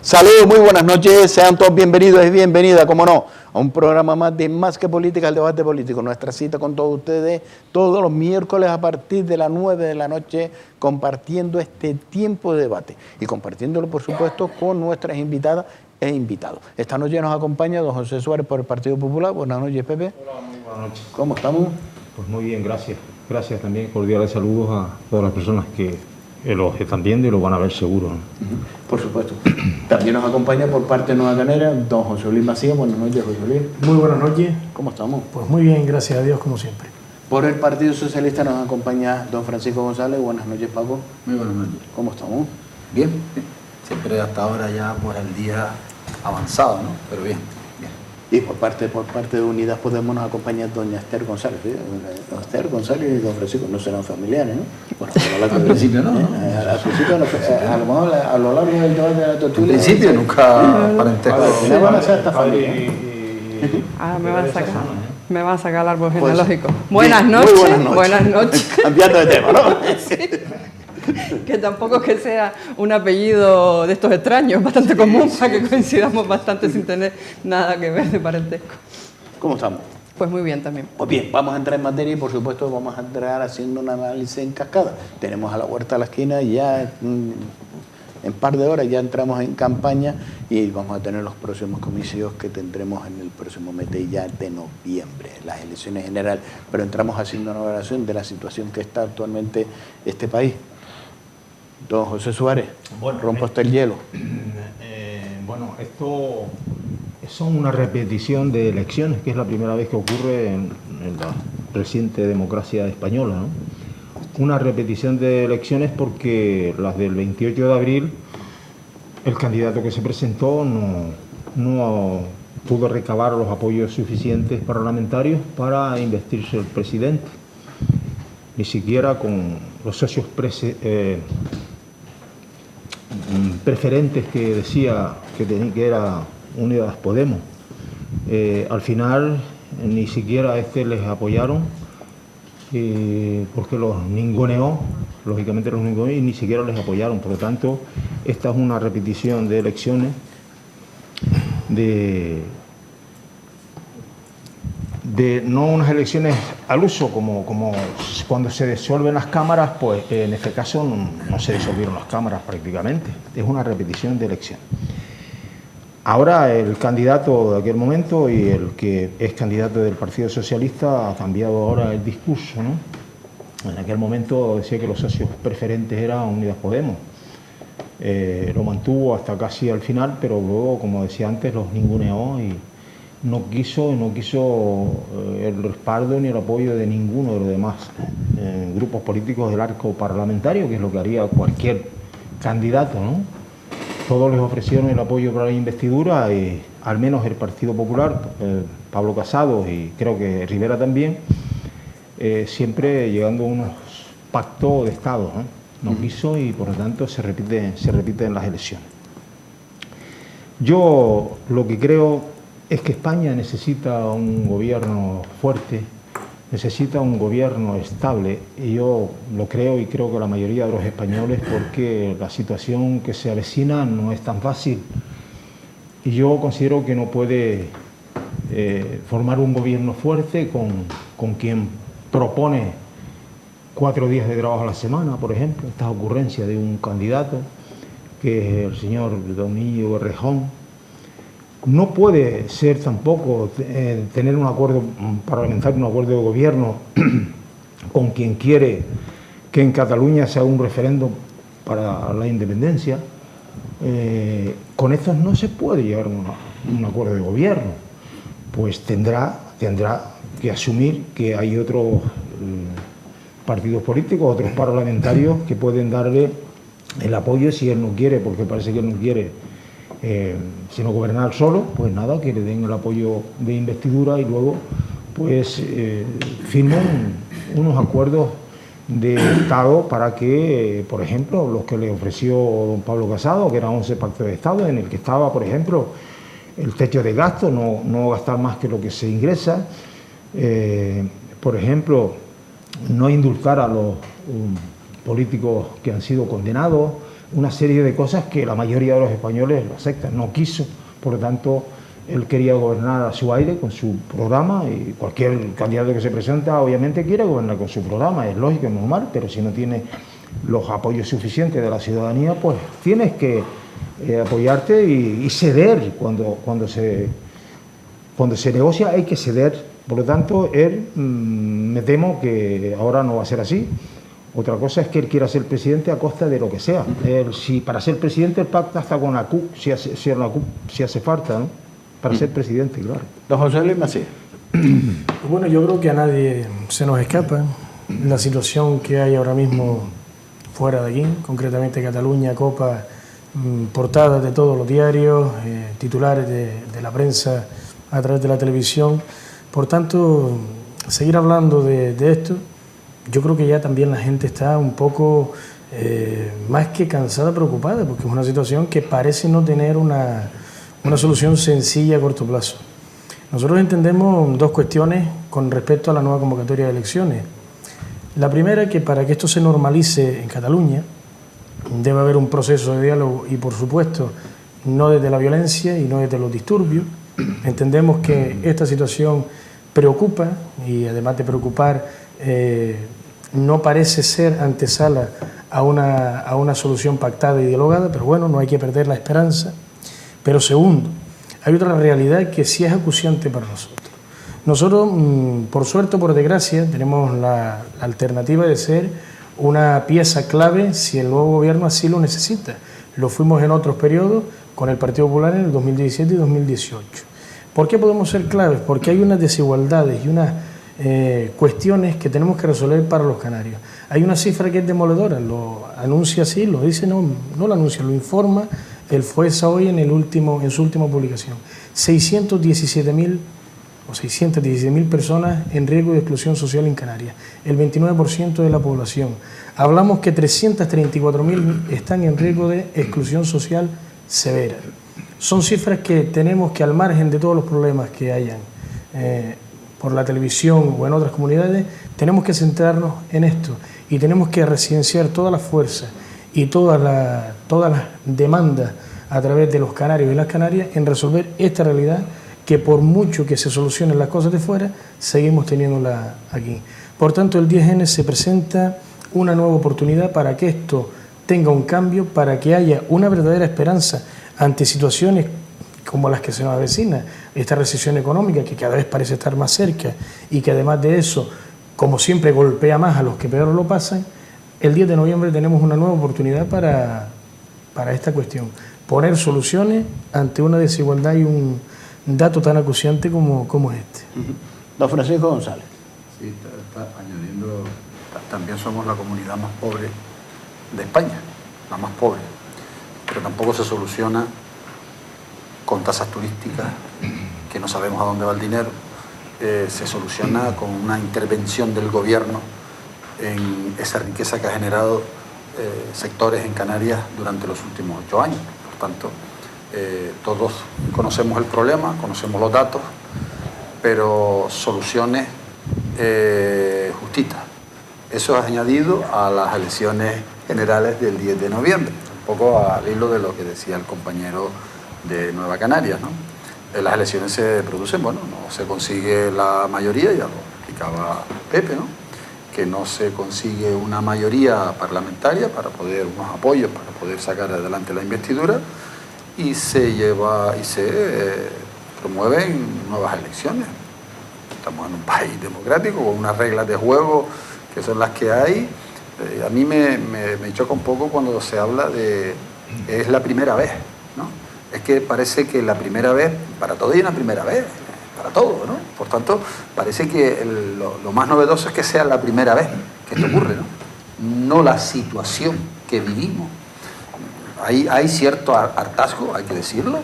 Saludos, muy buenas noches, sean todos bienvenidos y bienvenidas, como no, a un programa más de Más que Política, el debate político. Nuestra cita con todos ustedes todos los miércoles a partir de las 9 de la noche, compartiendo este tiempo de debate y compartiéndolo, por supuesto, con nuestras invitadas e invitados. Esta noche nos acompaña don José Suárez por el Partido Popular. Buenas noches, Pepe. Hola, muy buenas noches. ¿Cómo estamos? Pues muy bien, gracias. Gracias también, cordiales saludos a todas las personas que los están viendo y lo van a ver seguro, ¿no? Por supuesto. También nos acompaña por parte de Nueva Canera don José Luis Macías. Buenas noches, José Luis. Muy buenas noches. ¿Cómo estamos? Pues muy bien, gracias a Dios, como siempre. Por el Partido Socialista nos acompaña don Francisco González. Buenas noches, Paco. Muy buenas noches. ¿Cómo estamos? Bien, bien. Siempre hasta ahora ya por el día avanzado, ¿no? Pero bien, bien. Y por parte de Unidas Podemos nos acompaña doña Esther González. ¿Sí? Esther González y don Francisco no serán familiares, ¿no? Bueno, Al principio no, ¿no? Al principio, a lo mejor a lo largo del debate de la Al tertulia. principio nunca parentesco. No van a ser esta familia. Ah, me va a sacar el árbol Pues, genealógico. bien, Buenas muy noches. Buenas noches. Cambiando de tema, ¿no? Que tampoco es que sea un apellido de estos extraños, bastante común, para que coincidamos bastante sin tener nada que ver de parentesco. ¿Cómo estamos? Pues muy bien también. Pues bien, vamos a entrar en materia y por supuesto vamos a entrar haciendo un análisis en cascada. Tenemos a la huerta a la esquina y ya en par de horas ya entramos en campaña y vamos a tener los próximos comicios que tendremos en el próximo mes de ya de noviembre, las elecciones generales. Pero entramos haciendo una evaluación de la situación que está actualmente este país. Don José Suárez, Bueno, rompa usted el hielo. Bueno, esto son una repetición de elecciones, que es la primera vez que ocurre en la reciente democracia española, ¿no? Una repetición de elecciones porque las del 28 de abril, el candidato que se presentó no pudo recabar los apoyos suficientes parlamentarios para investirse el presidente, ni siquiera con los socios preferentes que decía que era Unidas Podemos. Al final ni siquiera les apoyaron porque los ninguneó, lógicamente los ninguneó y ni siquiera les apoyaron. Por lo tanto, esta es una repetición de elecciones de no unas elecciones al uso, como cuando se disuelven las cámaras, pues en este caso no se disolvieron las cámaras prácticamente, es una repetición de elección. Ahora el candidato de aquel momento y el que es candidato del Partido Socialista ha cambiado ahora el discurso, ¿no? En aquel momento decía que los socios preferentes eran Unidas Podemos. Lo mantuvo hasta casi al final, pero luego, como decía antes, los ninguneó y no quiso el respaldo ni el apoyo de ninguno de los demás grupos políticos del arco parlamentario, que es lo que haría cualquier candidato, ¿no? Todos les ofrecieron el apoyo para la investidura, y al menos el Partido Popular, Pablo Casado y creo que Rivera también, siempre llegando a unos pactos de Estado, ¿no? No quiso y por lo tanto se repite en las elecciones. Yo lo que creo es que España necesita un gobierno fuerte, necesita un gobierno estable, y yo lo creo y creo que la mayoría de los españoles, porque la situación que se avecina no es tan fácil y yo considero que no puede formar un gobierno fuerte con quien propone 4 días de trabajo a la semana, por ejemplo, esta ocurrencia de un candidato que es el señor don Íñigo Errejón. No puede ser tampoco tener un acuerdo parlamentario, un acuerdo de gobierno con quien quiere que en Cataluña se haga un referéndum para la independencia. Con estos no se puede llegar a un acuerdo de gobierno. Pues tendrá que asumir que hay otros partidos políticos, otros parlamentarios que pueden darle el apoyo si él no quiere, porque parece que él no quiere sino gobernar solo, pues nada, que le den el apoyo de investidura y luego pues firmen unos acuerdos de Estado para que, por ejemplo, los que le ofreció don Pablo Casado, que eran 11 pactos de Estado, en el que estaba, por ejemplo, el techo de gasto, no gastar más que lo que se ingresa, por ejemplo, no indultar a los políticos que han sido condenados, una serie de cosas que la mayoría de los españoles lo aceptan. No quiso, por lo tanto, él quería gobernar a su aire con su programa, y cualquier candidato que se presenta obviamente quiere gobernar con su programa, es lógico, es normal, pero si no tiene los apoyos suficientes de la ciudadanía, pues tienes que apoyarte y ceder. Cuando se negocia hay que ceder. Por lo tanto, él, me temo que ahora no va a ser así. Otra cosa es que él quiera ser presidente a costa de lo que sea. Si para ser presidente el pacta hasta con la CUP, si hace falta, ¿no? Para ser presidente, claro. Don José Luis Macías. Bueno, yo creo que a nadie se nos escapa la situación que hay ahora mismo fuera de aquí, concretamente Cataluña, Copa, portadas de todos los diarios, titulares de la prensa a través de la televisión. Por tanto, seguir hablando de esto, yo creo que ya también la gente está un poco más que cansada, preocupada, porque es una situación que parece no tener una solución sencilla a corto plazo. Nosotros entendemos dos cuestiones con respecto a la nueva convocatoria de elecciones. La primera, que para que esto se normalice en Cataluña, debe haber un proceso de diálogo y, por supuesto, no desde la violencia y no desde los disturbios. Entendemos que esta situación preocupa y, además de preocupar, no parece ser antesala a una solución pactada y dialogada, pero bueno, no hay que perder la esperanza. Pero segundo, hay otra realidad que sí es acuciante para nosotros. Nosotros, por suerte o por desgracia, tenemos la alternativa de ser una pieza clave si el nuevo gobierno así lo necesita. Lo fuimos en otros periodos con el Partido Popular en el 2017 y 2018. ¿Por qué podemos ser claves? Porque hay unas desigualdades y unas cuestiones que tenemos que resolver para los canarios. Hay una cifra que es demoledora, lo anuncia así, lo dice, no lo anuncia, lo informa el FOESA hoy en su última publicación. 617.000 personas en riesgo de exclusión social en Canarias, el 29% de la población. Hablamos que 334.000 están en riesgo de exclusión social severa. Son cifras que tenemos que, al margen de todos los problemas que hayan por la televisión o en otras comunidades, tenemos que centrarnos en esto y tenemos que residenciar todas las fuerzas y todas las demandas a través de los canarios y las canarias en resolver esta realidad que, por mucho que se solucionen las cosas de fuera, seguimos teniéndola aquí. Por tanto, el 10N se presenta una nueva oportunidad para que esto tenga un cambio, para que haya una verdadera esperanza ante situaciones como las que se nos avecina, esta recesión económica que cada vez parece estar más cerca y que, además de eso, como siempre, golpea más a los que peor lo pasan. El 10 de noviembre tenemos una nueva oportunidad para esta cuestión, poner soluciones ante una desigualdad y un dato tan acuciante como este. Don Francisco González. Sí, está añadiendo, también somos la comunidad más pobre de España, la más pobre, pero tampoco se soluciona con tasas turísticas que no sabemos a dónde va el dinero, se soluciona con una intervención del gobierno en esa riqueza que ha generado sectores en Canarias durante los últimos 8 años. Por tanto, todos conocemos el problema, conocemos los datos, pero soluciones justitas. Eso es añadido a las elecciones generales del 10 de noviembre, un poco al hilo de lo que decía el compañero de Nueva Canarias, ¿no? Las elecciones se producen, bueno, no se consigue la mayoría, ya lo explicaba Pepe, ¿no? Que no se consigue una mayoría parlamentaria para poder, unos apoyos para poder sacar adelante la investidura, y se promueven nuevas elecciones. Estamos en un país democrático con unas reglas de juego que son las que hay. A mí me choca un poco cuando se habla de es la primera vez, ¿no? Es que parece que la primera vez, para todo hay una primera vez, para todo, ¿no? Por tanto, parece que lo más novedoso es que sea la primera vez que esto ocurre, ¿no? No la situación que vivimos. Hay cierto hartazgo, hay que decirlo,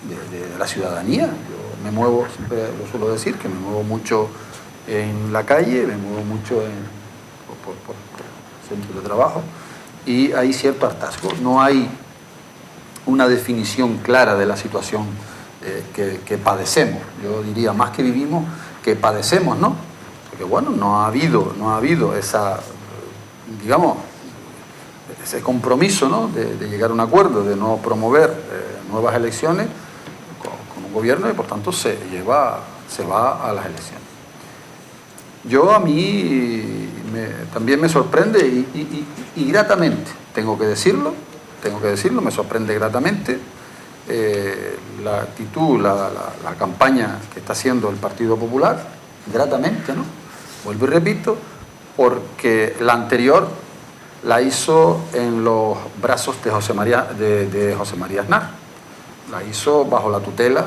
de la ciudadanía. Yo me muevo, siempre lo suelo decir, que me muevo mucho en la calle, me muevo mucho por centro de trabajo, y hay cierto hartazgo. No hay una definición clara de la situación que padecemos. Yo diría más que vivimos, que padecemos, ¿no? Porque bueno, no ha habido esa, digamos, ese compromiso, ¿no?, de llegar a un acuerdo, de no promover nuevas elecciones con un gobierno y por tanto se va a las elecciones. A mí también me sorprende y gratamente, tengo que decirlo, me sorprende gratamente la actitud, la campaña que está haciendo el Partido Popular, gratamente, ¿no? Vuelvo y repito, porque la anterior la hizo en los brazos de José María Aznar, la hizo bajo la tutela,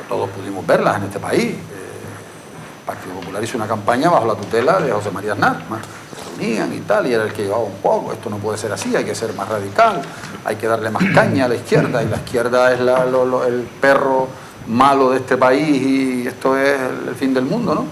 todos pudimos verlas en este país. El Partido Popular hizo una campaña bajo la tutela de José María Aznar, se unían y tal, y era el que llevaba un poco, esto no puede ser así, hay que ser más radical, hay que darle más caña a la izquierda, y la izquierda es el perro malo de este país y esto es el fin del mundo, ¿no?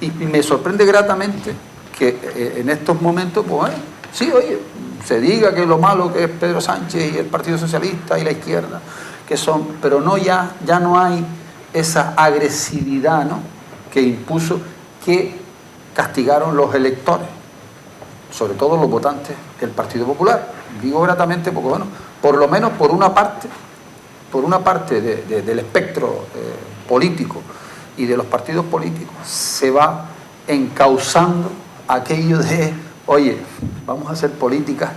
Y me sorprende gratamente que en estos momentos, pues, sí, oye, se diga que lo malo que es Pedro Sánchez y el Partido Socialista y la izquierda, que son, pero no ya no hay esa agresividad, ¿no?, que impuso, que castigaron los electores, sobre todo los votantes del Partido Popular. Digo gratamente porque, bueno, por lo menos por una parte del espectro político y de los partidos políticos se va encauzando aquello de, oye, vamos a hacer política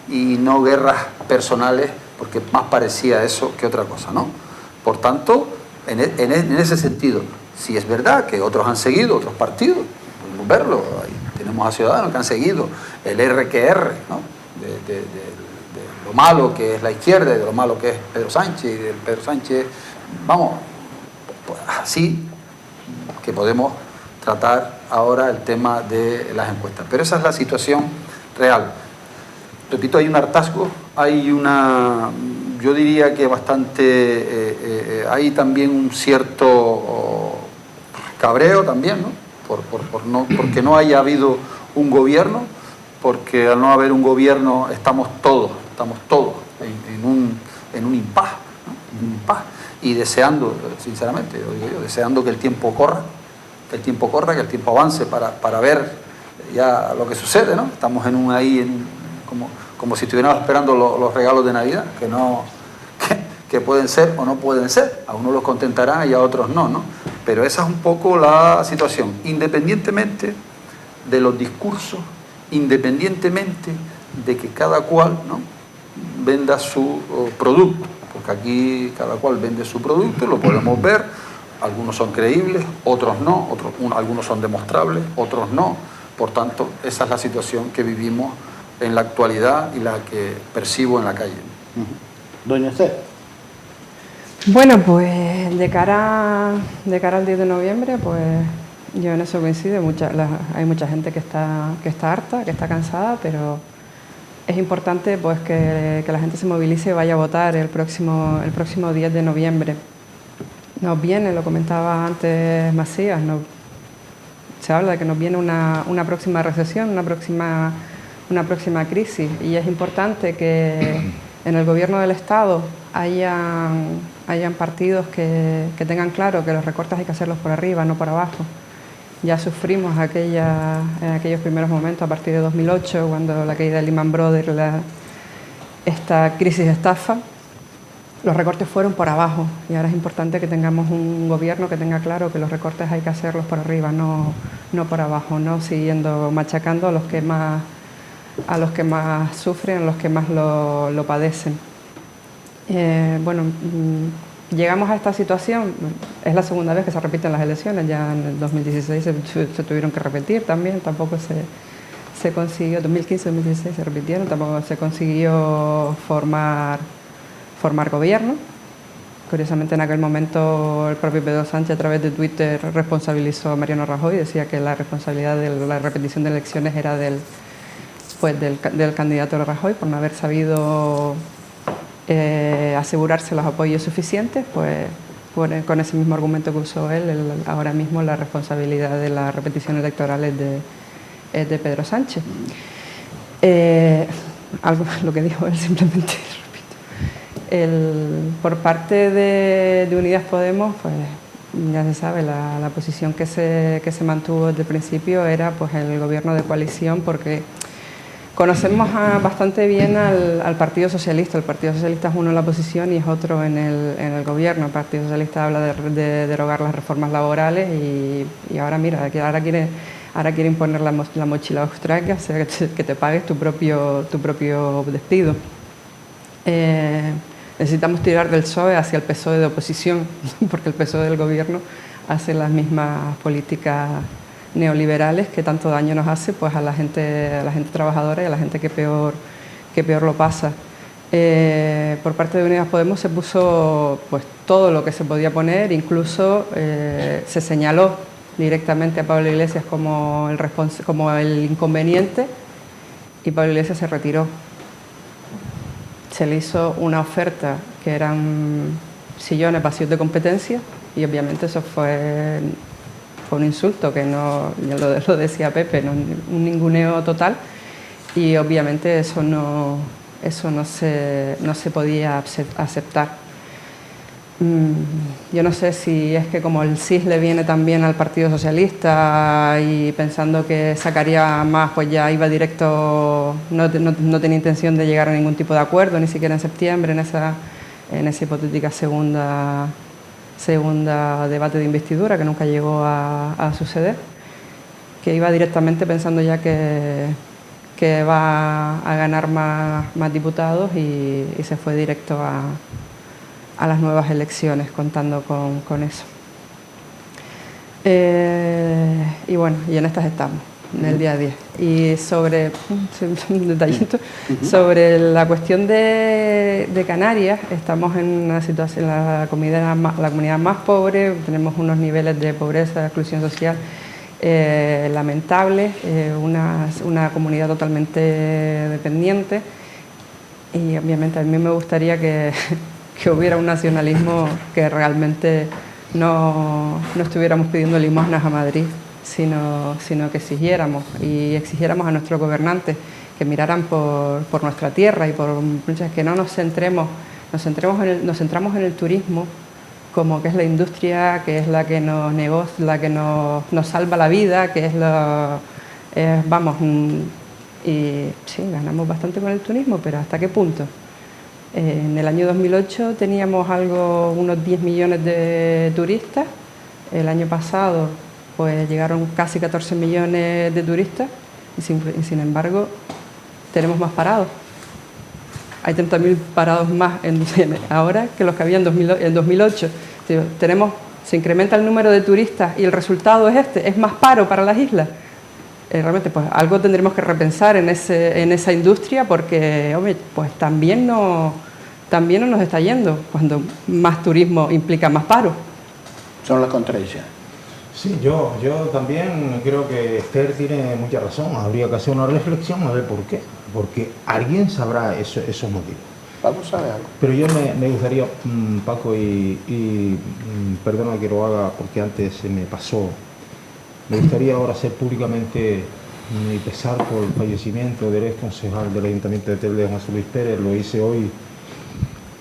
y no guerras personales, porque más parecía eso que otra cosa, ¿no? Por tanto, en ese sentido, si es verdad que otros han seguido, otros partidos, podemos verlo, ahí tenemos a Ciudadanos que han seguido el RQR, ¿no?, de lo malo que es la izquierda y de lo malo que es Pedro Sánchez, y del Pedro Sánchez, vamos, pues así que podemos tratar ahora el tema de las encuestas. Pero esa es la situación real. Repito, hay un hartazgo, hay yo diría que bastante, hay también un cierto cabreo también, ¿no?, porque no haya habido un gobierno, porque al no haber un gobierno estamos todos en un impasse, ¿no?, en un impasse, y deseando, sinceramente, lo digo yo, deseando que el tiempo corra, que el tiempo avance para ver ya lo que sucede, ¿no? Estamos como si estuviéramos esperando los regalos de Navidad, que pueden ser o no pueden ser, a unos los contentarán y a otros no, ¿no? Pero esa es un poco la situación, independientemente de los discursos, independientemente de que cada cual, ¿no?, venda su producto, porque aquí cada cual vende su producto, lo podemos ver, algunos son creíbles, otros no, algunos son demostrables, otros no. Por tanto, esa es la situación que vivimos en la actualidad y la que percibo en la calle. Doña Esther. Bueno, pues de cara al 10 de noviembre, pues yo en eso coincido. Hay mucha gente que está harta, que está cansada, pero es importante pues que la gente se movilice y vaya a votar el próximo 10 de noviembre. Nos viene, lo comentaba antes Macías, se habla de que nos viene una próxima recesión, una próxima crisis, y es importante que en el gobierno del Estado hayan partidos que tengan claro que los recortes hay que hacerlos por arriba, no por abajo. Ya sufrimos en aquellos primeros momentos, a partir de 2008, cuando la caída de Lehman Brothers, esta crisis de estafa, los recortes fueron por abajo, y ahora es importante que tengamos un gobierno que tenga claro que los recortes hay que hacerlos por arriba, no por abajo, no siguiendo machacando a los que más sufren, a los que más lo padecen. Llegamos a esta situación, es la segunda vez que se repiten las elecciones, ya en el 2016 se tuvieron que repetir también, tampoco se consiguió, 2015-2016 se repitieron, tampoco se consiguió formar gobierno. Curiosamente, en aquel momento el propio Pedro Sánchez a través de Twitter responsabilizó a Mariano Rajoy, decía que la responsabilidad de la repetición de elecciones era del candidato Rajoy por no haber sabido asegurarse los apoyos suficientes, pues con ese mismo argumento que usó él, ahora mismo la responsabilidad de la repetición electoral es de Pedro Sánchez. Lo que dijo él simplemente, repito. Por parte de Unidas Podemos, pues ya se sabe, la posición que se mantuvo desde el principio era pues el gobierno de coalición, porque Conocemos bastante bien al Partido Socialista. El Partido Socialista es uno en la oposición y es otro en el gobierno. El Partido Socialista habla de derogar las reformas laborales y ahora mira, ahora quiere imponer la mochila austríaca, o sea, que te pagues tu propio despido. Necesitamos tirar del PSOE hacia el PSOE de oposición, porque el PSOE del gobierno hace las mismas políticas neoliberales que tanto daño nos hace pues a la gente trabajadora y a la gente que peor lo pasa. Por parte de Unidas Podemos se puso pues todo lo que se podía poner, incluso se señaló directamente a Pablo Iglesias como el inconveniente y Pablo Iglesias se retiró. Se le hizo una oferta que eran sillones vacíos de competencia y obviamente eso fue un insulto, que no, ya lo decía Pepe, no, un ninguneo total, y obviamente eso no se podía aceptar. Yo no sé si es que como el CIS le viene también al Partido Socialista y pensando que sacaría más, pues ya iba directo, no tenía intención de llegar a ningún tipo de acuerdo, ni siquiera en septiembre, en esa hipotética segunda debate de investidura que nunca llegó a suceder, que iba directamente pensando ya que va a ganar más diputados y se fue directo a las nuevas elecciones contando con eso. Y bueno, y en estas estamos, en el día a día. Y sobre un detallito, sobre la cuestión de Canarias, estamos en una situación, la comunidad más pobre, tenemos unos niveles de pobreza, de exclusión social lamentables, una comunidad totalmente dependiente, y obviamente a mí me gustaría que hubiera un nacionalismo que realmente no estuviéramos pidiendo limosnas a Madrid, sino que exigiéramos a nuestros gobernantes que miraran por nuestra tierra y por que no nos centramos en el turismo como que es la industria, que es la que nos salva la vida, que es y sí, ganamos bastante con el turismo, pero ¿hasta qué punto? En el año 2008 teníamos unos 10 millones de turistas. El año pasado pues llegaron casi 14 millones de turistas y sin embargo tenemos más parados. Hay 30.000 parados más ahora que los que había en 2008. Se incrementa el número de turistas y el resultado es más paro para las islas. Realmente pues algo tendremos que repensar en esa industria, porque hombre, pues también no nos está yendo cuando más turismo implica más paro. Son las contradicciones. Sí, yo también creo que Esther tiene mucha razón. Habría que hacer una reflexión a ver por qué. Porque alguien sabrá esos motivos. Vamos a ver algo. Pero yo me gustaría, Paco, y perdona que lo haga porque antes se me pasó, me gustaría ahora hacer públicamente mi pesar por el fallecimiento del ex concejal del Ayuntamiento de Telde, José Luis Pérez. Lo hice hoy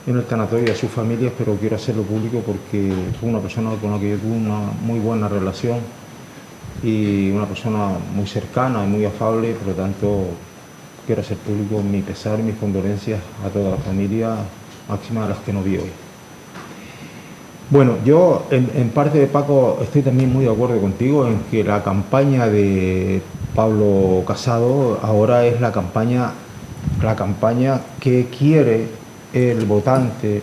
en el tanatorio a sus familias, pero quiero hacerlo público porque fue una persona con la que yo tuve una muy buena relación y una persona muy cercana y muy afable. Por lo tanto, quiero hacer público mi pesar y mis condolencias a toda la familia, máxima de las que no vi hoy. Bueno, yo en parte de Paco estoy también muy de acuerdo contigo en que la campaña de Pablo Casado ahora es la campaña que quiere el votante,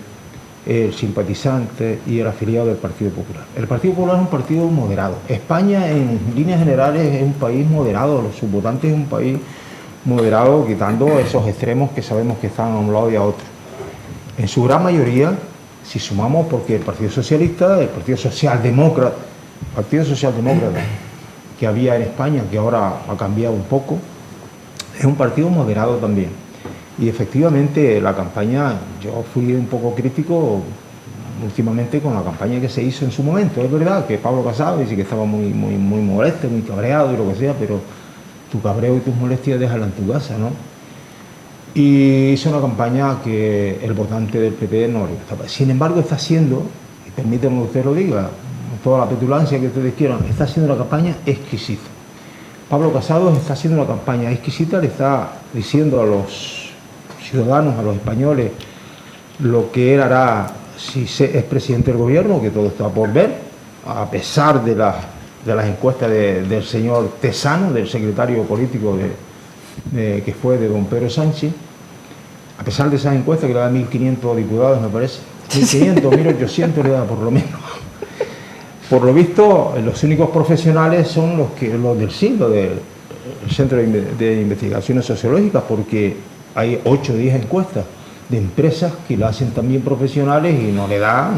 el simpatizante y el afiliado del Partido Popular. El Partido Popular es un partido moderado. España en líneas generales es un país moderado, sus votantes es un país moderado, quitando esos extremos que sabemos que están a un lado y a otro. En su gran mayoría, si sumamos, porque el Partido Socialista, el Partido Socialdemócrata que había en España, que ahora ha cambiado un poco, es un partido moderado también. Y efectivamente la campaña, yo fui un poco crítico últimamente con la campaña que se hizo en su momento. Es verdad que Pablo Casado dice que estaba muy molesto, muy cabreado y lo que sea, pero tu cabreo y tus molestias déjala en tu casa, ¿no? Y hizo una campaña que el votante del PP no le gustaba. Sin embargo, está haciendo, y permítanme que usted lo diga, toda la petulancia que ustedes quieran, está haciendo una campaña exquisita. Pablo Casado está haciendo una campaña exquisita, le está diciendo a los ciudadanos, a los españoles, lo que él hará si es presidente del gobierno, que todo está por ver, a pesar de las encuestas del señor Tesano, del secretario político que fue de don Pedro Sánchez. A pesar de esas encuestas, que le da 1.500 diputados, me parece, 1.500, 1.800 le da por lo menos. Por lo visto, los únicos profesionales son los del siglo, del Centro de Investigaciones Sociológicas, porque hay 8 o 10 encuestas de empresas que la hacen también profesionales y no le da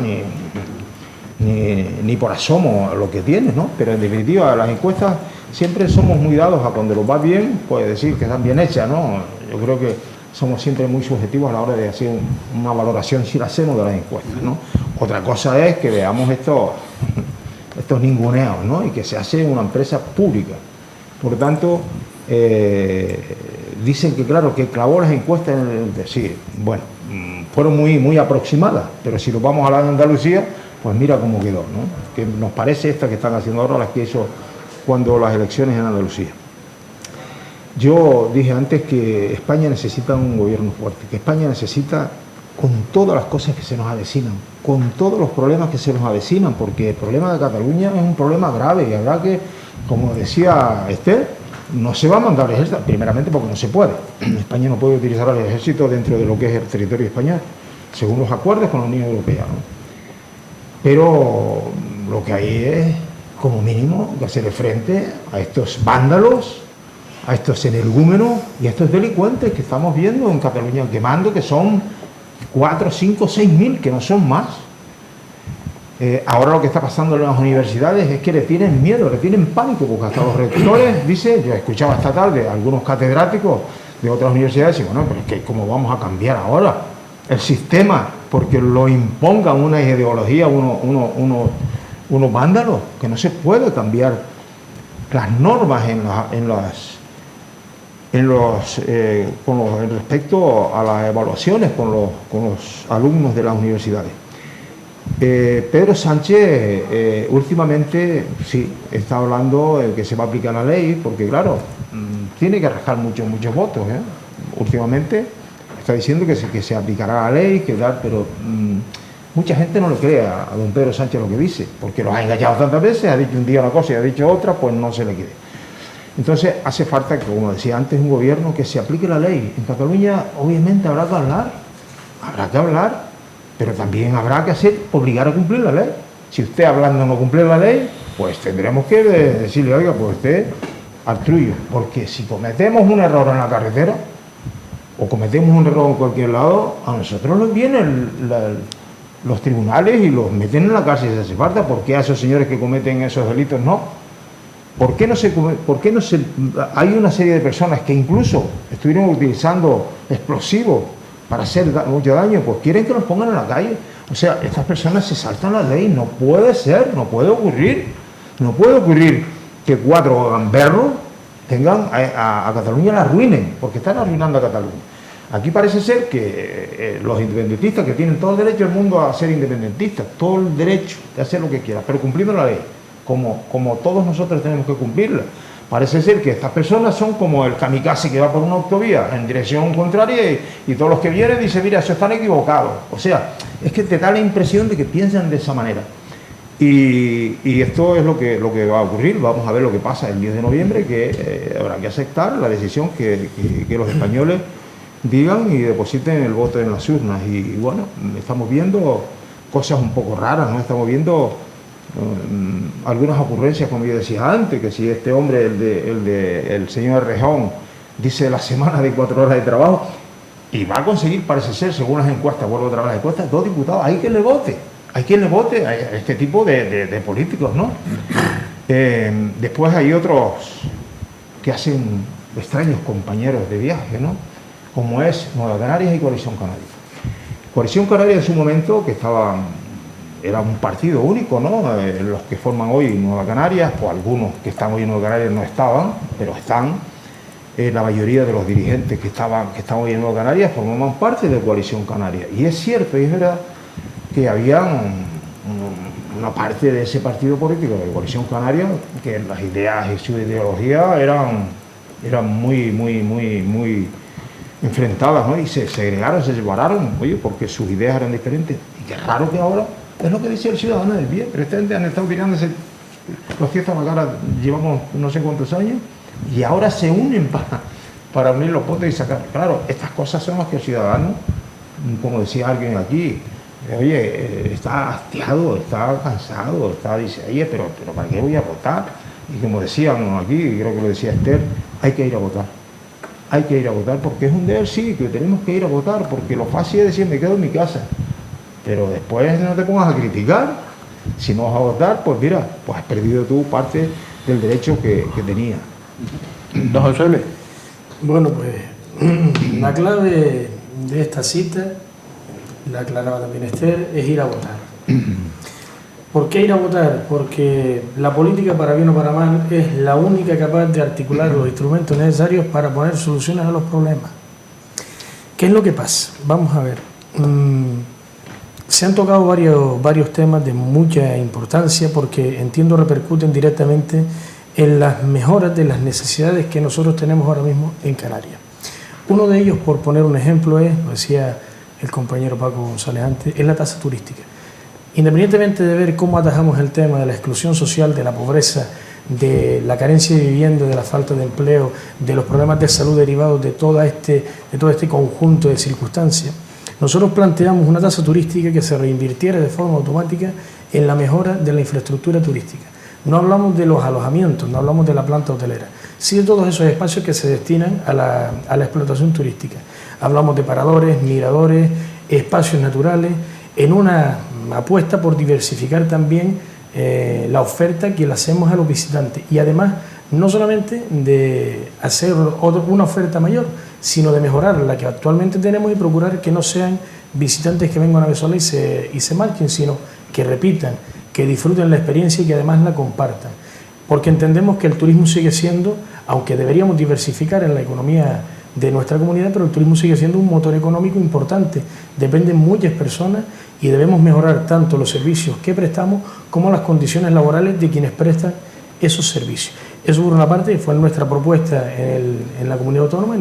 ni por asomo lo que tiene, ¿no? Pero en definitiva, las encuestas siempre somos muy dados a cuando nos va bien, pues decir que están bien hechas, ¿no? Yo creo que somos siempre muy subjetivos a la hora de hacer una valoración, si la hacemos, de las encuestas, ¿no? Otra cosa es que veamos estos ninguneos, ¿no? Y que se hace una empresa pública. Por lo tanto, dicen que, claro, que clavó las encuestas sí, bueno, fueron muy aproximadas, pero si lo vamos a la de Andalucía, pues mira cómo quedó, ¿no? Que nos parece esta que están haciendo ahora las que hizo cuando las elecciones en Andalucía. Yo dije antes que España necesita un gobierno fuerte, que España necesita, con todas las cosas que se nos avecinan, con todos los problemas que se nos avecinan, porque el problema de Cataluña es un problema grave y habrá que, como decía Esther, no se va a mandar el ejército, primeramente porque no se puede. España no puede utilizar el ejército dentro de lo que es el territorio español, según los acuerdos con la Unión Europea, ¿no? Pero lo que hay es, como mínimo, que hacerle frente a estos vándalos, a estos energúmenos y a estos delincuentes que estamos viendo en Cataluña quemando, que son 4, 5, 6.000, que no son más. Ahora lo que está pasando en las universidades es que le tienen miedo, le tienen pánico, porque hasta los rectores, dice, yo escuchaba esta tarde a algunos catedráticos de otras universidades, y bueno, pero es que ¿cómo vamos a cambiar ahora el sistema? Porque lo impongan una ideología, unos vándalos, que no se puede cambiar las normas con respecto a las evaluaciones con los alumnos de las universidades. Pedro Sánchez últimamente sí está hablando de que se va a aplicar la ley, porque claro, tiene que arrancar muchos votos, ¿eh? Últimamente está diciendo que se aplicará la ley, pero mucha gente no le cree a don Pedro Sánchez lo que dice, porque los ha engañado tantas veces, ha dicho un día una cosa y ha dicho otra, pues no se le cree. Entonces hace falta, que, como decía antes, un gobierno que se aplique la ley. En Cataluña obviamente habrá que hablar, pero también habrá que obligar a cumplir la ley. Si usted hablando no cumple la ley, pues tendremos que decirle, oiga, pues usted al trullo, porque si cometemos un error en la carretera o cometemos un error en cualquier lado, a nosotros nos vienen los tribunales y los meten en la cárcel si hace falta. ¿Por qué a esos señores que cometen esos delitos no? ¿Por qué no se hay una serie de personas que incluso estuvieron utilizando explosivos para hacer mucho daño? Pues quieren que los pongan en la calle. O sea, estas personas se saltan la ley. No puede ser, no puede ocurrir. No puede ocurrir que 4 gamberros tengan a Cataluña, la arruinen, porque están arruinando a Cataluña. Aquí parece ser que los independentistas, que tienen todo el derecho del mundo a ser independentistas, todo el derecho de hacer lo que quieran, pero cumpliendo la ley, como todos nosotros tenemos que cumplirla. Parece ser que estas personas son como el kamikaze que va por una autovía en dirección contraria y todos los que vienen dicen, mira, eso están equivocados. O sea, es que te da la impresión de que piensan de esa manera. Y esto es lo que va a ocurrir. Vamos a ver lo que pasa el 10 de noviembre, que habrá que aceptar la decisión que los españoles digan y depositen el voto en las urnas. Y bueno, estamos viendo cosas un poco raras, ¿no? Estamos viendo algunas ocurrencias, como yo decía antes, que si este hombre, el señor Rejón, dice la semana de 4 horas de trabajo, y va a conseguir, parece ser, según las encuestas, vuelvo otra vez a las encuestas, 2 diputados. Hay quien le vote a este tipo de políticos, ¿no? Después hay otros que hacen extraños compañeros de viaje, ¿no? Como es Nueva Canarias y Coalición Canaria. Coalición Canaria en su momento, que era un partido único, ¿no? Los que forman hoy Nueva Canarias, pues algunos que están hoy en Nueva Canarias no estaban, pero están. La mayoría de los dirigentes que están hoy en Nueva Canarias formaban parte de Coalición Canaria. Y es cierto, y es verdad, que habían una parte de ese partido político de Coalición Canaria, que las ideas y su ideología eran muy enfrentadas, ¿no? Y se segregaron, se separaron, oye, porque sus ideas eran diferentes. Y qué raro que ahora, es lo que decía el ciudadano del bien, pero esta gente han estado tirándose los pies a la cara, llevamos no sé cuántos años, y ahora se unen para unir los votos y sacar. Claro, estas cosas son las que el ciudadano, como decía alguien aquí, oye, está hastiado, está cansado, dice, oye, pero ¿para qué voy a votar? Y como decían aquí, creo que lo decía Esther, hay que ir a votar. Hay que ir a votar porque es un deber, sí, que tenemos que ir a votar, porque lo fácil es decir, me quedo en mi casa. Pero después no te pongas a criticar. Si no vas a votar, pues mira, pues has perdido tú parte del derecho que tenías. Don José Luis. Bueno, pues la clave de esta cita, la aclaraba también Esther, es ir a votar. ¿Por qué ir a votar? Porque la política, para bien o para mal, es la única capaz de articular los instrumentos necesarios para poner soluciones a los problemas. ¿Qué es lo que pasa? Vamos a ver. Se han tocado varios temas de mucha importancia porque entiendo repercuten directamente en las mejoras de las necesidades que nosotros tenemos ahora mismo en Canarias. Uno de ellos, por poner un ejemplo, lo decía el compañero Paco González antes, es la tasa turística. Independientemente de ver cómo atajamos el tema de la exclusión social, de la pobreza, de la carencia de vivienda, de la falta de empleo, de los problemas de salud derivados de todo este conjunto de circunstancias, nosotros planteamos una tasa turística que se reinvirtiera de forma automática en la mejora de la infraestructura turística. No hablamos de los alojamientos, no hablamos de la planta hotelera, sí de todos esos espacios que se destinan a la explotación turística. Hablamos de paradores, miradores, espacios naturales, en una apuesta por diversificar también la oferta que le hacemos a los visitantes y además no solamente de hacer una oferta mayor, sino de mejorar la que actualmente tenemos y procurar que no sean visitantes que vengan a ver sola y se marchen, sino que repitan, que disfruten la experiencia y que además la compartan. Porque entendemos que el turismo sigue siendo, aunque deberíamos diversificar en la economía de nuestra comunidad, pero el turismo sigue siendo un motor económico importante. Dependen muchas personas y debemos mejorar tanto los servicios que prestamos como las condiciones laborales de quienes prestan esos servicios. Eso por una parte fue nuestra propuesta en la comunidad autónoma,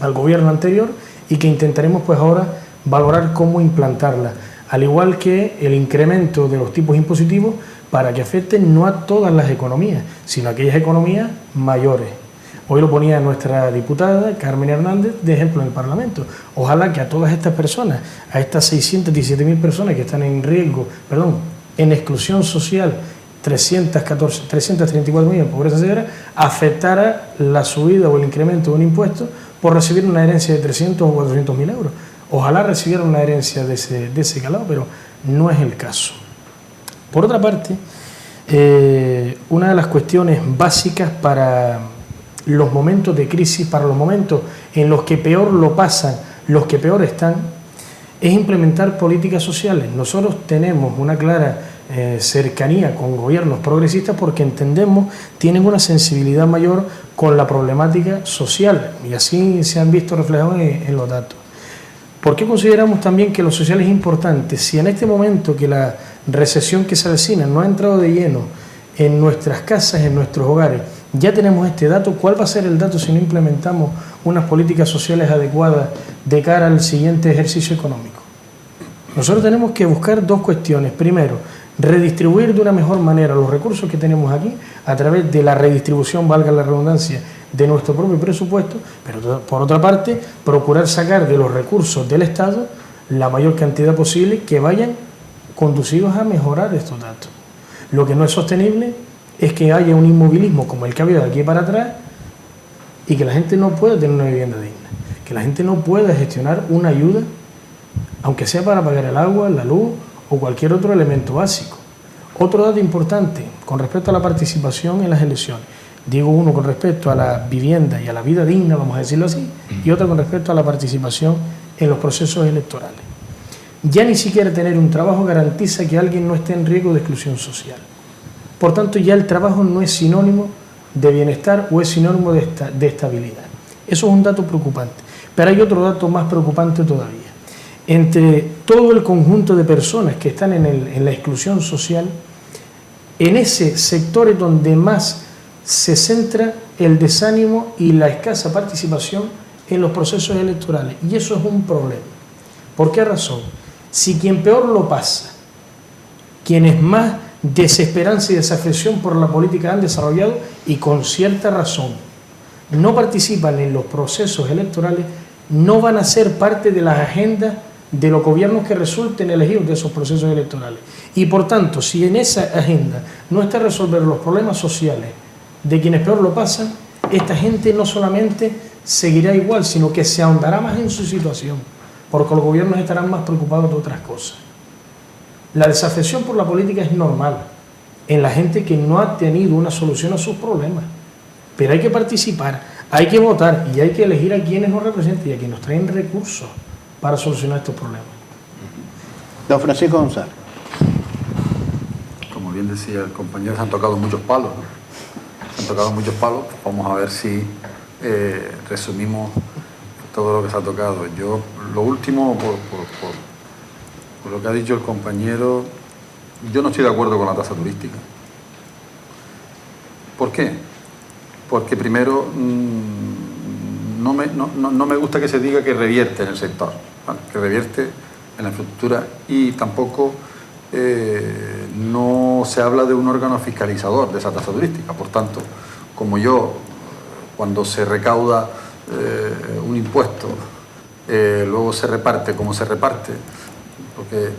al gobierno anterior, y que intentaremos pues ahora valorar cómo implantarla, al igual que el incremento de los tipos impositivos para que afecten no a todas las economías, sino a aquellas economías mayores. Hoy lo ponía nuestra diputada Carmen Hernández de ejemplo en el Parlamento. Ojalá que a todas estas personas, a estas 617.000 personas que están en riesgo, en exclusión social, 334.000 en pobreza severa, afectara la subida o el incremento de un impuesto por recibir una herencia de 300 o 400.000 euros. Ojalá recibieran una herencia de ese calado, pero no es el caso. Por otra parte, una de las cuestiones básicas para los momentos de crisis, para los momentos en los que peor lo pasan, los que peor están, es implementar políticas sociales. Nosotros tenemos una clara cercanía con gobiernos progresistas porque entendemos tienen una sensibilidad mayor con la problemática social y así se han visto reflejados en los datos. ¿Por qué consideramos también que lo social es importante? Si en este momento que la recesión que se avecina no ha entrado de lleno en nuestras casas, en nuestros hogares, ya tenemos este dato, ¿cuál va a ser el dato si no implementamos unas políticas sociales adecuadas de cara al siguiente ejercicio económico? Nosotros tenemos que buscar dos cuestiones. Primero, redistribuir de una mejor manera los recursos que tenemos aquí a través de la redistribución, valga la redundancia, de nuestro propio presupuesto, pero por otra parte, procurar sacar de los recursos del Estado la mayor cantidad posible que vayan conducidos a mejorar estos datos. Lo que no es sostenible es que haya un inmovilismo como el que ha habido de aquí para atrás y que la gente no pueda tener una vivienda digna, que la gente no pueda gestionar una ayuda, aunque sea para pagar el agua, la luz o cualquier otro elemento básico. Otro dato importante con respecto a la participación en las elecciones. Digo uno con respecto a la vivienda y a la vida digna, vamos a decirlo así, y otro con respecto a la participación en los procesos electorales. Ya ni siquiera tener un trabajo garantiza que alguien no esté en riesgo de exclusión social. Por tanto, ya el trabajo no es sinónimo de bienestar o es sinónimo de estabilidad. Eso es un dato preocupante. Pero hay otro dato más preocupante todavía. Entre todo el conjunto de personas que están en la exclusión social, en ese sector es donde más se centra el desánimo y la escasa participación en los procesos electorales. Y eso es un problema. ¿Por qué razón? Si quien peor lo pasa, quienes más desesperanza y desafección por la política han desarrollado, y con cierta razón, no participan en los procesos electorales, no van a ser parte de las agendas de los gobiernos que resulten elegidos de esos procesos electorales. Y por tanto, si en esa agenda no está resolver los problemas sociales de quienes peor lo pasan, esta gente no solamente seguirá igual, sino que se ahondará más en su situación, porque los gobiernos estarán más preocupados de otras cosas. La desafección por la política es normal en la gente que no ha tenido una solución a sus problemas, pero hay que participar, hay que votar y hay que elegir a quienes nos representan y a quienes nos traen recursos para solucionar estos problemas. Don Francisco González. Como bien decía el compañero, se han tocado muchos palos, ¿no? Se han tocado muchos palos. Vamos a ver si resumimos todo lo que se ha tocado. Yo, lo último, por lo que ha dicho el compañero, yo no estoy de acuerdo con la tasa turística. ¿Por qué? Porque primero no me gusta que se diga que revierte en el sector, ¿vale? Que revierte en la infraestructura, y tampoco no se habla de un órgano fiscalizador de esa tasa turística. Por tanto, como yo, cuando se recauda un impuesto, luego se reparte como se reparte, porque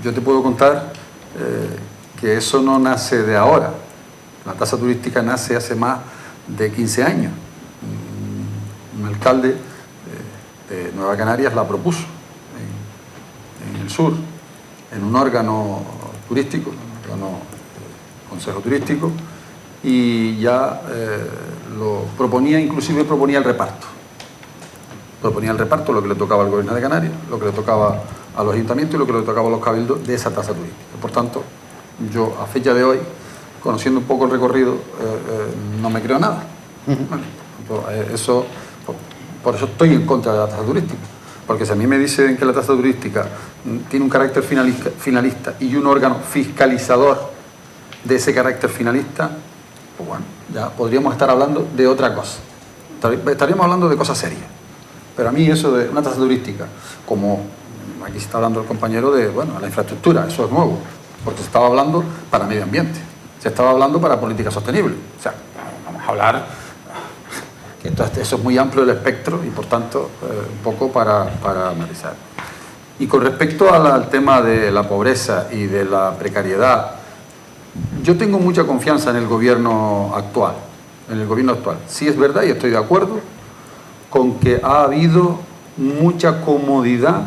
yo te puedo contar que eso no nace de ahora. La tasa turística nace hace más de 15 años. Un alcalde de Nueva Canarias la propuso en el sur, en un órgano turístico, un órgano consejo turístico, y ya lo proponía, inclusive proponía el reparto. Proponía el reparto, lo que le tocaba al gobierno de Canarias, lo que le tocaba a los ayuntamientos y lo que le tocaba a los cabildos de esa tasa turística. Por tanto, yo a fecha de hoy, conociendo un poco el recorrido, no me creo nada. Vale. Eso, por eso estoy en contra de la tasa turística. Porque si a mí me dicen que la tasa turística tiene un carácter finalista y un órgano fiscalizador de ese carácter finalista, pues bueno, ya podríamos estar hablando de otra cosa. Estaríamos hablando de cosas serias. Pero a mí eso de una tasa turística, como aquí se está hablando el compañero de, bueno, la infraestructura, eso es nuevo, porque se estaba hablando para medio ambiente, se estaba hablando para política sostenible. O sea, vamos a hablar, que eso es muy amplio el espectro y por tanto un poco para analizar. Y con respecto al tema de la pobreza y de la precariedad, yo tengo mucha confianza en el gobierno actual, Sí es verdad y estoy de acuerdo con que ha habido mucha comodidad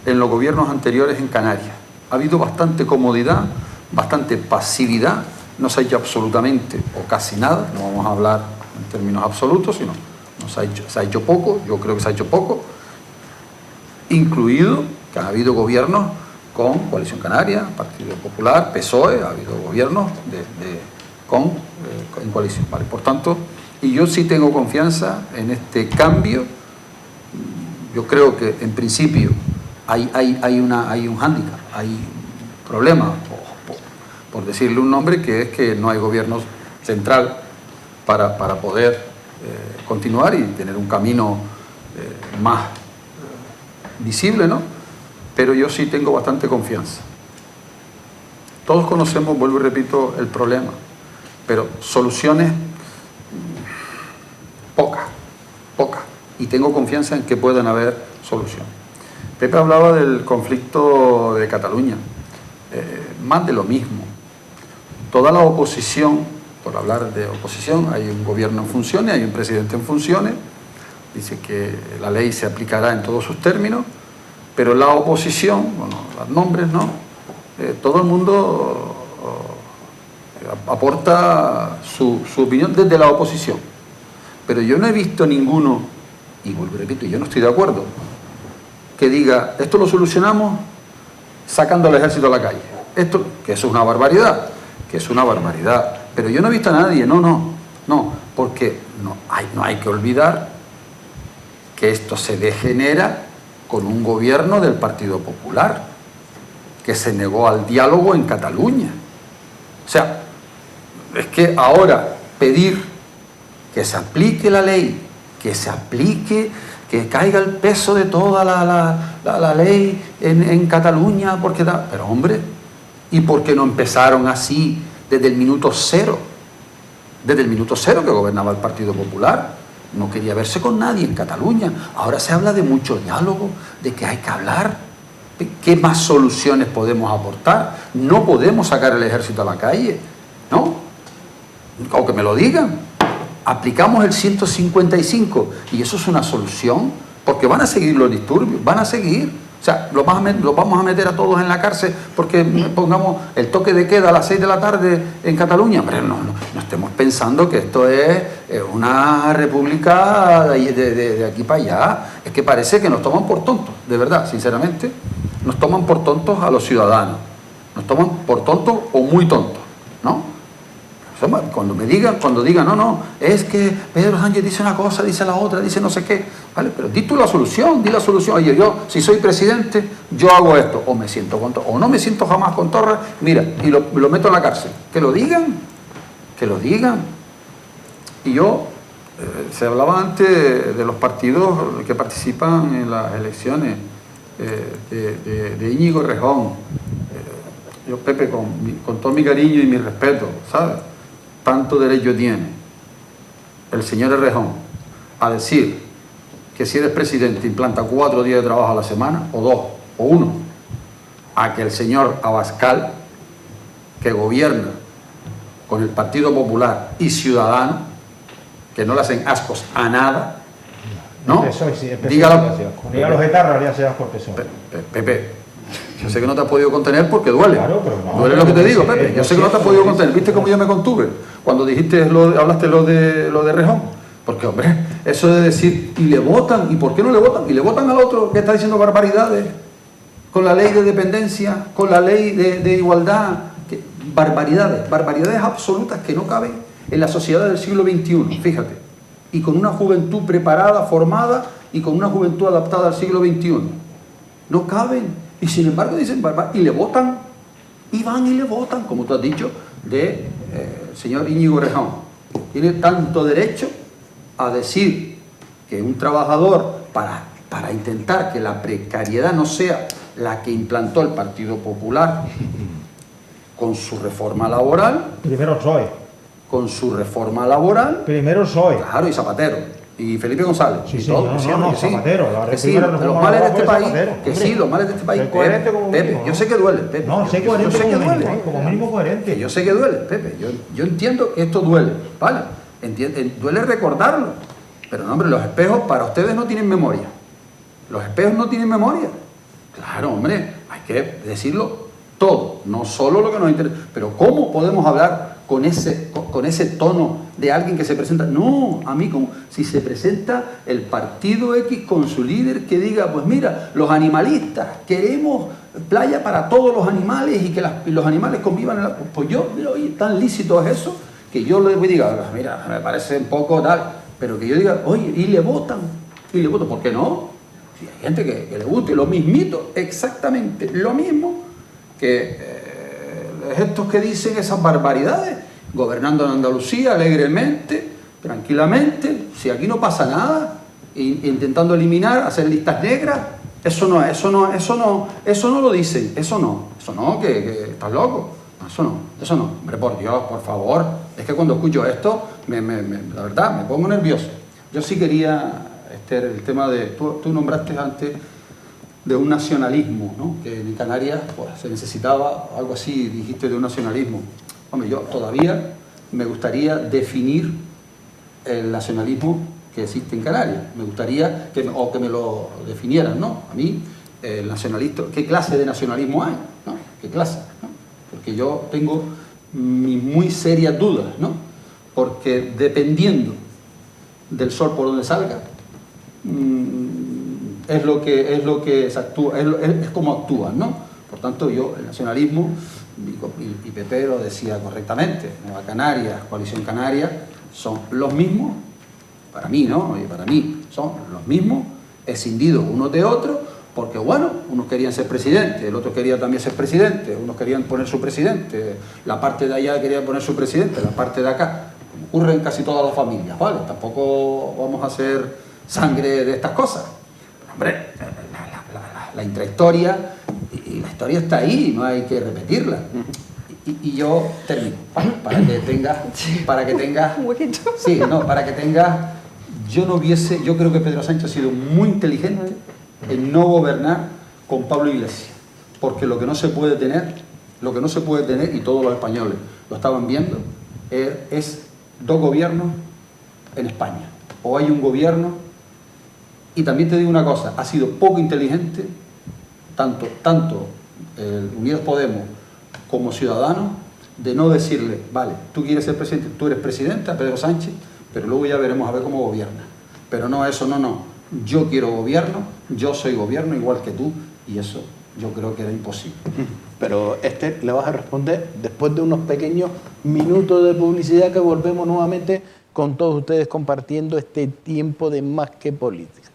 en los gobiernos anteriores en Canarias. Ha habido bastante comodidad, bastante pasividad, no se ha hecho absolutamente o casi nada, no vamos a hablar en términos absolutos, sino se ha hecho poco, yo creo que se ha hecho poco, incluido que ha habido gobiernos con Coalición Canaria, Partido Popular, PSOE, ha habido gobiernos en coalición, ¿vale? Por tanto, y yo sí tengo confianza en este cambio. Yo creo que en principio hay un hándicap, hay un problema, por decirle un nombre, que es que no hay gobierno central para poder continuar y tener un camino más visible, ¿no? Pero yo sí tengo bastante confianza. Todos conocemos, vuelvo y repito, el problema, pero soluciones pocas, y tengo confianza en que puedan haber soluciones. Pepe hablaba del conflicto de Cataluña, más de lo mismo. Toda la oposición, por hablar de oposición, hay un gobierno en funciones, hay un presidente en funciones, dice que la ley se aplicará en todos sus términos, pero la oposición, bueno, los nombres, ¿no? Todo el mundo aporta su opinión desde la oposición. Pero yo no he visto ninguno, y vuelvo y repito, yo no estoy de acuerdo, que diga, esto lo solucionamos sacando al ejército a la calle. Esto, que eso es una barbaridad, Pero yo no he visto a nadie, no, porque no hay que olvidar que esto se degenera con un gobierno del Partido Popular, que se negó al diálogo en Cataluña. O sea, es que ahora pedir que se aplique la ley, que se aplique, que caiga el peso de toda la ley en Cataluña, porque pero hombre, ¿y por qué no empezaron así desde el minuto cero? Desde el minuto cero que gobernaba el Partido Popular. No quería verse con nadie en Cataluña. Ahora se habla de mucho diálogo, de que hay que hablar. ¿Qué más soluciones podemos aportar? No podemos sacar el ejército a la calle, ¿no? O que me lo digan. Aplicamos el 155 y eso es una solución, porque van a seguir los disturbios, van a seguir. O sea, los vamos a meter a todos en la cárcel porque pongamos el toque de queda a las 6 de la tarde en Cataluña. Pero no estemos pensando que esto es una república de aquí para allá. Es que parece que nos toman por tontos, de verdad, sinceramente. Nos toman por tontos a los ciudadanos. Nos toman por tontos o muy tontos, ¿no? Cuando digan, no, es que Pedro Sánchez dice una cosa, dice la otra, dice no sé qué, ¿vale? Pero di tú la solución, di la solución. Oye, yo, si soy presidente, yo hago esto, o me siento con Torra, o no me siento jamás con Torra, mira, y lo meto en la cárcel. Que lo digan, que lo digan. Y yo, se hablaba antes de los partidos que participan en las elecciones, de Íñigo Errejón. Yo, Pepe, con todo mi cariño y mi respeto, ¿sabes? Tanto derecho tiene el señor Errejón a decir que si eres presidente implanta 4 días de trabajo a la semana, o 2, o 1, a que el señor Abascal, que gobierna con el Partido Popular y Ciudadanos, que no le hacen ascos a nada, ¿no? Dígalo. Con los etarras le hace asco al PSOE. Pepe, yo sé que no te has podido contener porque duele. Claro, pero no, duele lo que te digo, Pepe. Yo sé que no te has podido contener. ¿Viste cómo yo me contuve cuando hablaste lo de Rejón? Porque, hombre, eso de decir, y le votan, ¿y por qué no le votan? Y le votan al otro que está diciendo barbaridades, con la ley de dependencia, con la ley de igualdad, barbaridades absolutas que no caben en la sociedad del siglo XXI, fíjate. Y con una juventud preparada, formada, y con una juventud adaptada al siglo XXI. No caben. Y sin embargo dicen y le votan, y van y le votan, como tú has dicho, de señor Íñigo Errejón. Tiene tanto derecho a decir que un trabajador, para intentar que la precariedad no sea la que implantó el Partido Popular con su reforma laboral. Primero PSOE. Con su reforma laboral. Primero PSOE. Claro, y Zapatero. Y Felipe González. Sí, y sí, todo, Zapatero. Que sí, los males de este país. Que sí, los males de este país. Pepe, yo sé que duele, Pepe. No, sé coherente. Yo sé que duele. Como mínimo coherente. Que yo sé que duele, Pepe. Yo entiendo que esto duele, ¿vale? Duele recordarlo. Pero no, hombre, los espejos para ustedes no tienen memoria. Los espejos no tienen memoria. Claro, hombre, hay que decirlo todo, no solo lo que nos interesa. Pero ¿cómo podemos hablar con ese tono de alguien que se presenta? No, a mí como si se presenta el partido X con su líder que diga, pues mira, los animalistas, queremos playa para todos los animales y que los animales convivan en la... Pues yo, mira, oye, tan lícito es eso, que yo le diga, mira, me parece un poco tal, pero que yo diga, oye, y le votan, ¿por qué no? Si hay gente que le guste lo mismito, exactamente lo mismo que estos que dicen esas barbaridades, gobernando en Andalucía alegremente, tranquilamente, si aquí no pasa nada, intentando eliminar, hacer listas negras, eso no lo dicen, eso no, que estás loco, eso no, hombre, por Dios, por favor, es que cuando escucho esto, la verdad, me pongo nervioso. Yo sí quería, Esther, el tema de, tú nombraste antes de un nacionalismo, ¿no? Que en Canarias pues, se necesitaba algo así, dijiste de un nacionalismo. Hombre, yo todavía me gustaría definir el nacionalismo que existe en Canarias. Me gustaría que me lo definieran, ¿no? A mí, el nacionalista, ¿qué clase de nacionalismo hay? ¿No? ¿Qué clase? ¿No? Porque yo tengo mis muy serias dudas, ¿no? Porque dependiendo del sol por donde salga, es lo que se actúa, es como actúan, ¿no? Por tanto, yo, el nacionalismo, y Pepe lo decía correctamente, Nueva Canarias, Coalición Canaria, son los mismos, para mí, ¿no? Y para mí, son los mismos, escindidos unos de otros, Porque bueno, unos querían ser presidente, el otro quería también ser presidente, unos querían poner su presidente, la parte de allá quería poner su presidente, la parte de acá. Como ocurre en casi todas las familias, ¿vale? Tampoco vamos a hacer sangre de estas cosas. Pero, hombre, la intrahistoria, y la historia está ahí, no hay que repetirla. Y yo termino, ¿vale? Para que tengas, Un huequito. sí, no, para que tengas, yo creo que Pedro Sánchez ha sido muy inteligente en no gobernar con Pablo Iglesias, porque lo que no se puede tener, y todos los españoles lo estaban viendo, es dos gobiernos en España. O hay un gobierno, y también te digo una cosa, ha sido poco inteligente, tanto Unidos Podemos como Ciudadanos, de no decirle, vale, tú quieres ser presidente, tú eres presidenta, Pedro Sánchez, pero luego ya veremos a ver cómo gobierna. Pero no, eso no. Yo quiero gobierno, yo soy gobierno igual que tú, y eso yo creo que era imposible. Pero le vas a responder después de unos pequeños minutos de publicidad, que volvemos nuevamente con todos ustedes compartiendo este tiempo de Más que Política.